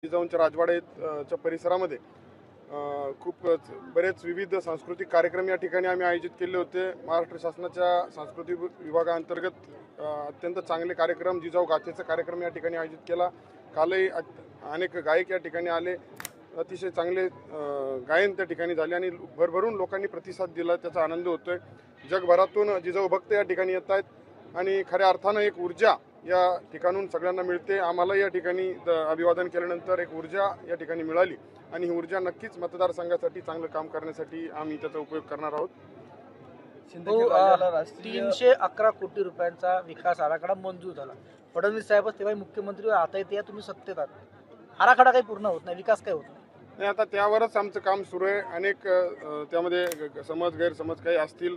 जिजाऊंच्या राजवाड्याच्या परिसरामध्ये खूप बरेच विविध सांस्कृतिक कार्यक्रम या ठिकाणी आम्ही आयोजित केले होते. महाराष्ट्र शासनाच्या सांस्कृतिक विभागाअंतर्गत अत्यंत चांगले कार्यक्रम, जिजाऊ गाथेचा कार्यक्रम या ठिकाणी आयोजित केला. कालही अनेक गायक या ठिकाणी आले. अतिशय चांगले गायन त्या ठिकाणी झाले आणि भरभरून लोकांनी प्रतिसाद दिला, त्याचा आनंद होतोय. जगभरातून जिजाऊ भक्त या ठिकाणी येत आहेत आणि खऱ्या अर्थानं एक ऊर्जा या ठिकाणून सगळ्यांना मिळते. आम्हाला या ठिकाणी अभिवादन केल्यानंतर एक ऊर्जा या ठिकाणी मिळाली आणि ही ऊर्जा नक्कीच मतदारसंघासाठी चांगलं काम करण्यासाठी आम्ही त्याचा उपयोग करणार आहोत. 311 कोटी रुपयांचा विकास आराखडा मंजूर झाला. फडणवीस साहेब तेव्हा मुख्यमंत्री, आता येते तुम्ही सत्तेत आहात, आराखडा काही पूर्ण होत नाही, विकास काही होत नाही. आता त्यावरच आमचं काम सुरू आहे. अनेक त्यामध्ये समज गैरसमज काही असतील.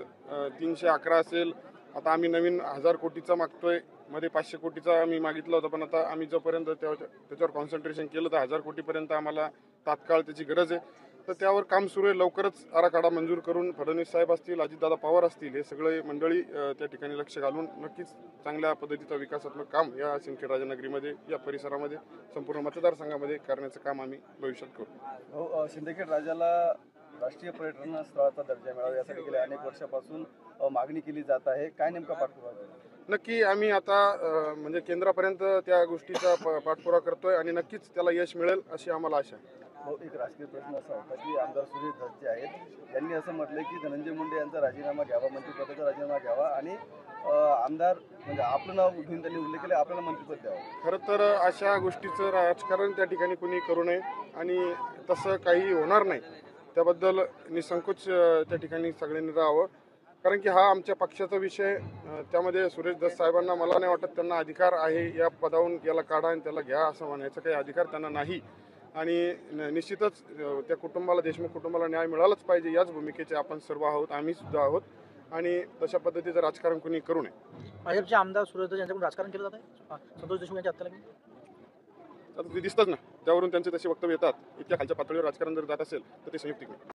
311 असेल, आता आम्ही नवीन 1000 कोटीचा मागतोय. मध्ये 500 कोटीचा आम्ही मागितला होता, पण आता आम्ही जोपर्यंत त्याच्यावर कॉन्सन्ट्रेशन केलं तर 1000 कोटीपर्यंत आम्हाला तात्काळ त्याची गरज आहे. तर त्यावर काम सुरू आहे. लवकरच आराखडा मंजूर करून फडणवीस साहेब असतील, अजितदादा पवार असतील, हे सगळे मंडळी त्या ठिकाणी लक्ष घालून नक्कीच चांगल्या पद्धतीचं विकासात्मक काम या सिंदखेड राजानगरीमध्ये, या परिसरामध्ये, संपूर्ण मतदारसंघामध्ये करण्याचं काम आम्ही भविष्यात करू. सिंदखेड राजाला राष्ट्रीय पर्यटन स्थळाचा दर्जा मिळावा यासाठी गेल्या अनेक वर्षापासून मागणी केली जात आहे. काय नेमका पाठपुरावा? नक्की आम्ही आता म्हणजे केंद्रापर्यंत त्या गोष्टीचा पाठपुरावा करतोय आणि नक्कीच त्याला यश मिळेल अशी आम्हाला आशा आहे. एक राजकीय प्रश्न असा होता की आमदार सुरेश धस जे आहेत यांनी असं म्हटलंय की धनंजय मुंडे यांचा राजीनामा घ्यावा, मंत्रिपदाचा राजीनामा घ्यावा आणि आमदार म्हणजे आपलं नाव घेऊन त्यांनी उल्लेख केला, आपल्याला मंत्रिपद द्यावं. खरं तर अशा गोष्टीचं राजकारण त्या ठिकाणी कुणी करू नये आणि तसं काही होणार नाही, त्याबद्दल निसंकोच त्या ठिकाणी सगळ्यांनी राहावं. कारण की हा आमच्या पक्षाचा विषय. त्यामध्ये सुरेश धस साहेबांना मला नाही वाटत त्यांना अधिकार आहे या पदावरून याला काढा आणि त्याला घ्या असं म्हणायचा काही अधिकार त्यांना नाही. आणि निश्चितच त्या कुटुंबाला, देशमुख कुटुंबाला न्याय मिळालाच पाहिजे याच भूमिकेचे आपण सर्व आहोत, आम्ही सुद्धा आहोत. आणि तशा पद्धतीचं राजकारण कुणी करू नये. भाजपचे आमदार सुरेश धस यांच्याकडून राजकारण केलं जात आहे. संतोष देशमुख यांच्या हत्याला आता ते दिसतंच ना, त्यावरून त्यांचे तसे वक्तव्य येतात. इतक्या खालच्या पातळीवर राजकारण जर जात असेल तर ते संयुक्तिक नाही.